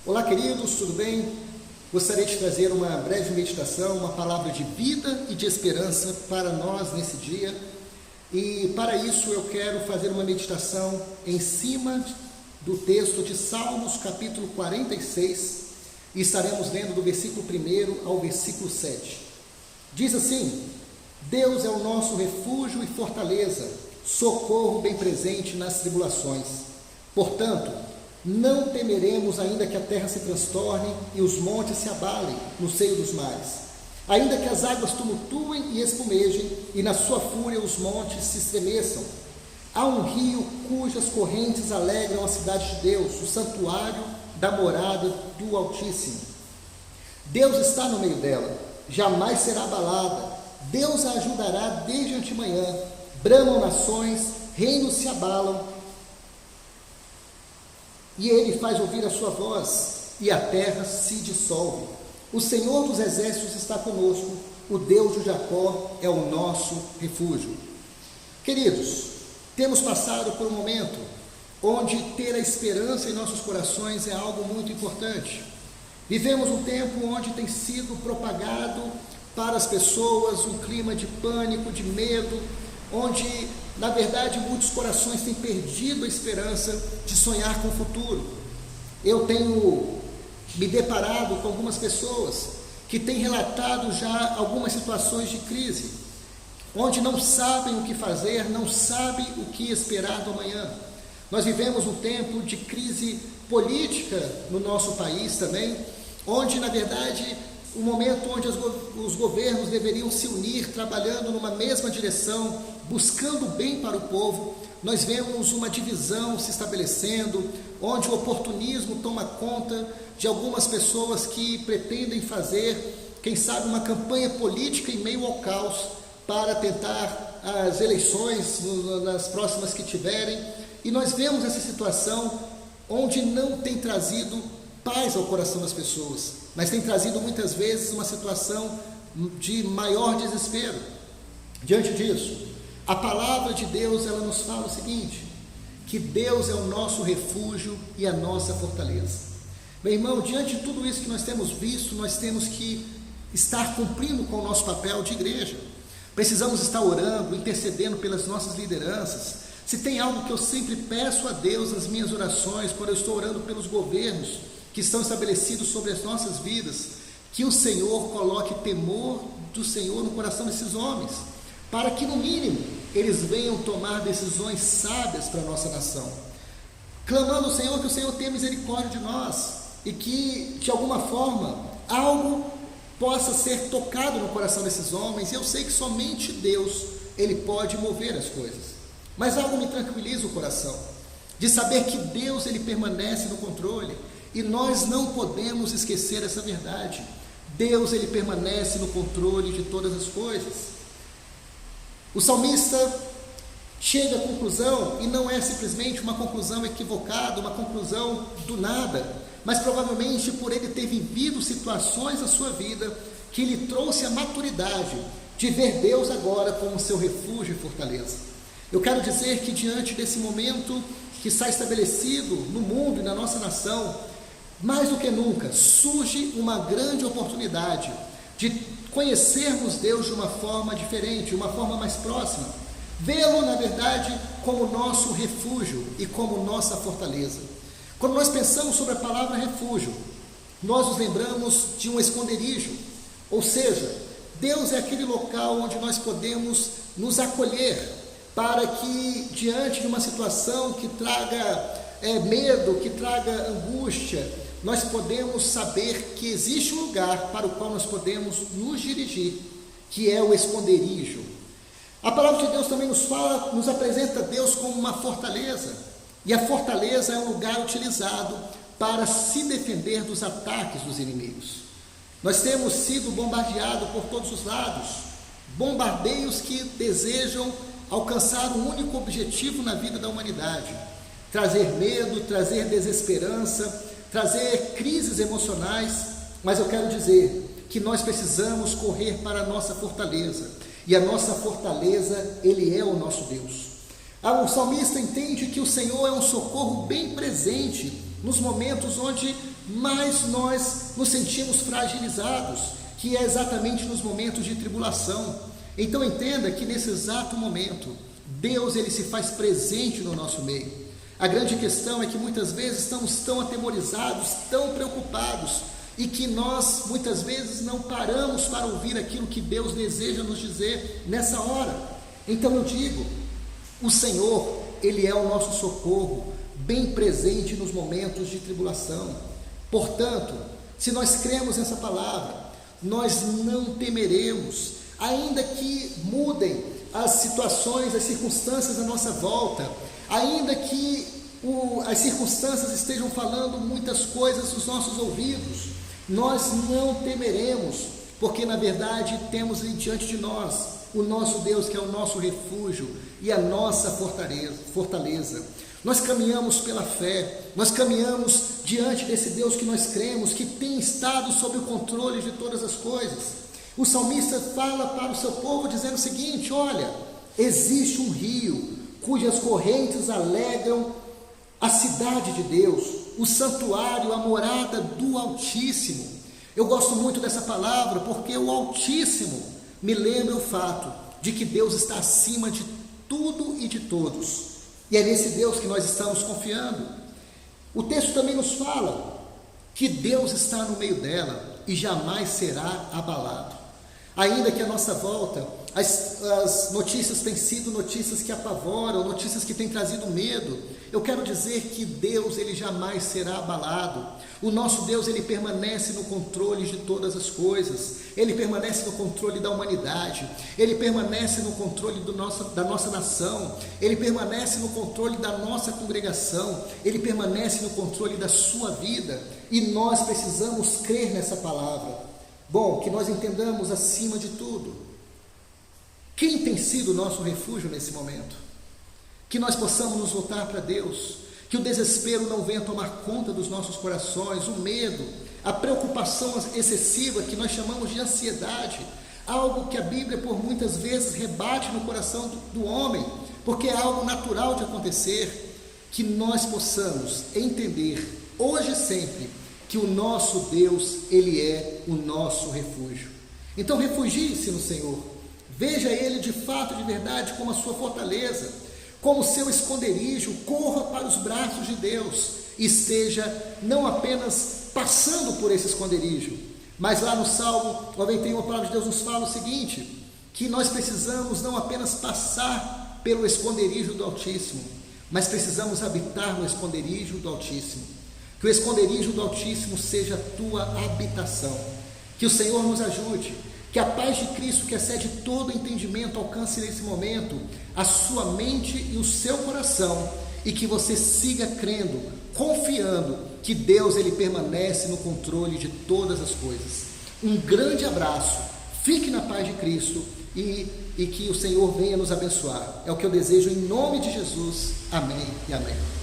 Olá, queridos, tudo bem? Gostaria de trazer uma breve meditação, uma palavra de vida e de esperança para nós nesse dia. E para isso eu quero fazer uma meditação em cima do texto de Salmos, capítulo 46, e estaremos lendo do versículo 1 ao versículo 7. Diz assim: Deus é o nosso refúgio e fortaleza, socorro bem presente nas tribulações. Portanto, não temeremos, ainda que a terra se transtorne e os montes se abalem no seio dos mares. Ainda que as águas tumultuem e espumejem, e na sua fúria os montes se estremeçam. Há um rio cujas correntes alegram a cidade de Deus, o santuário da morada do Altíssimo. Deus está no meio dela, jamais será abalada. Deus a ajudará desde antemanhã. Bramam nações, reinos se abalam, e ele faz ouvir a sua voz, e a terra se dissolve. O Senhor dos exércitos está conosco, o Deus de Jacó é o nosso refúgio. Queridos, temos passado por um momento onde ter a esperança em nossos corações é algo muito importante. Vivemos um tempo onde tem sido propagado para as pessoas um clima de pânico, de medo, onde, na verdade, muitos corações têm perdido a esperança de sonhar com o futuro. Eu tenho me deparado com algumas pessoas que têm relatado já algumas situações de crise, onde não sabem o que fazer, não sabem o que esperar do amanhã. Nós vivemos um tempo de crise política no nosso país também, onde, na verdade, um momento onde os governos deveriam se unir, trabalhando numa mesma direção, buscando o bem para o povo. Nós vemos uma divisão se estabelecendo, onde o oportunismo toma conta de algumas pessoas que pretendem fazer, quem sabe, uma campanha política em meio ao caos para tentar as eleições nas próximas que tiverem. E nós vemos essa situação onde não tem trazido paz ao coração das pessoas, mas tem trazido muitas vezes uma situação de maior desespero. Diante disso, a palavra de Deus, ela nos fala o seguinte: que Deus é o nosso refúgio e a nossa fortaleza. Meu irmão, diante de tudo isso que nós temos visto, nós temos que estar cumprindo com o nosso papel de igreja. Precisamos estar orando, intercedendo pelas nossas lideranças. Se tem algo que eu sempre peço a Deus nas minhas orações, quando eu estou orando pelos governos que estão estabelecidos sobre as nossas vidas, que o Senhor coloque temor do Senhor no coração desses homens, para que, no mínimo, eles venham tomar decisões sábias para a nossa nação, clamando ao Senhor, que o Senhor tenha misericórdia de nós, e que, de alguma forma, algo possa ser tocado no coração desses homens. E eu sei que somente Deus, Ele pode mover as coisas, mas algo me tranquiliza o coração, de saber que Deus, Ele permanece no controle, e nós não podemos esquecer essa verdade. Deus, Ele permanece no controle de todas as coisas. O salmista chega à conclusão, e não é simplesmente uma conclusão equivocada, uma conclusão do nada, mas provavelmente por ele ter vivido situações na sua vida que lhe trouxe a maturidade de ver Deus agora como seu refúgio e fortaleza. Eu quero dizer que diante desse momento que está estabelecido no mundo e na nossa nação, mais do que nunca, surge uma grande oportunidade de conhecermos Deus de uma forma diferente, uma forma mais próxima, vê-lo, na verdade, como nosso refúgio e como nossa fortaleza. Quando nós pensamos sobre a palavra refúgio, nós nos lembramos de um esconderijo, ou seja, Deus é aquele local onde nós podemos nos acolher, para que, diante de uma situação que traga medo, que traga angústia, nós podemos saber que existe um lugar para o qual nós podemos nos dirigir, que é o esconderijo. A palavra de Deus também nos fala, nos apresenta Deus como uma fortaleza, e a fortaleza é um lugar utilizado para se defender dos ataques dos inimigos. Nós temos sido bombardeados por todos os lados, bombardeios que desejam alcançar um único objetivo na vida da humanidade: trazer medo, trazer desesperança, trazer crises emocionais. Mas eu quero dizer que nós precisamos correr para a nossa fortaleza, e a nossa fortaleza, Ele é o nosso Deus. O salmista entende que o Senhor é um socorro bem presente nos momentos onde mais nós nos sentimos fragilizados, que é exatamente nos momentos de tribulação. Então entenda que nesse exato momento, Deus ele se faz presente no nosso meio. A grande questão é que muitas vezes estamos tão atemorizados, tão preocupados, e que nós muitas vezes não paramos para ouvir aquilo que Deus deseja nos dizer nessa hora. Então eu digo, o Senhor, Ele é o nosso socorro, bem presente nos momentos de tribulação. Portanto, se nós cremos nessa palavra, nós não temeremos, ainda que mudem as situações, as circunstâncias à nossa volta, ainda que as circunstâncias estejam falando muitas coisas nos nossos ouvidos, nós não temeremos, porque na verdade temos diante de nós o nosso Deus, que é o nosso refúgio e a nossa fortaleza. Nós caminhamos pela fé, nós caminhamos diante desse Deus que nós cremos, que tem estado sob o controle de todas as coisas. O salmista fala para o seu povo dizendo o seguinte: olha, existe um rio cujas correntes alegram a cidade de Deus, o santuário, a morada do Altíssimo. Eu gosto muito dessa palavra porque o Altíssimo me lembra o fato de que Deus está acima de tudo e de todos, e é nesse Deus que nós estamos confiando. O texto também nos fala que Deus está no meio dela e jamais será abalado. Ainda que à nossa volta as notícias têm sido notícias que apavoram, notícias que têm trazido medo, eu quero dizer que Deus, Ele jamais será abalado. O nosso Deus, Ele permanece no controle de todas as coisas, Ele permanece no controle da humanidade, Ele permanece no controle da nossa nação, Ele permanece no controle da nossa congregação, Ele permanece no controle da sua vida, e nós precisamos crer nessa palavra. Bom, que nós entendamos acima de tudo, quem tem sido o nosso refúgio nesse momento? Que nós possamos nos voltar para Deus, que o desespero não venha tomar conta dos nossos corações, o medo, a preocupação excessiva que nós chamamos de ansiedade, algo que a Bíblia por muitas vezes rebate no coração do homem, porque é algo natural de acontecer. Que nós possamos entender, hoje e sempre, que o nosso Deus, Ele é o nosso refúgio. Então refugie-se no Senhor, veja Ele de fato, de verdade, como a sua fortaleza, como seu esconderijo, corra para os braços de Deus, e esteja não apenas passando por esse esconderijo, mas lá no Salmo 91, a palavra de Deus nos fala o seguinte, que nós precisamos não apenas passar pelo esconderijo do Altíssimo, mas precisamos habitar no esconderijo do Altíssimo. Que o esconderijo do Altíssimo seja a tua habitação, que o Senhor nos ajude, que a paz de Cristo, que excede todo entendimento, alcance nesse momento a sua mente e o seu coração, e que você siga crendo, confiando que Deus, Ele permanece no controle de todas as coisas. Um grande abraço, fique na paz de Cristo e que o Senhor venha nos abençoar. É o que eu desejo em nome de Jesus. Amém e amém.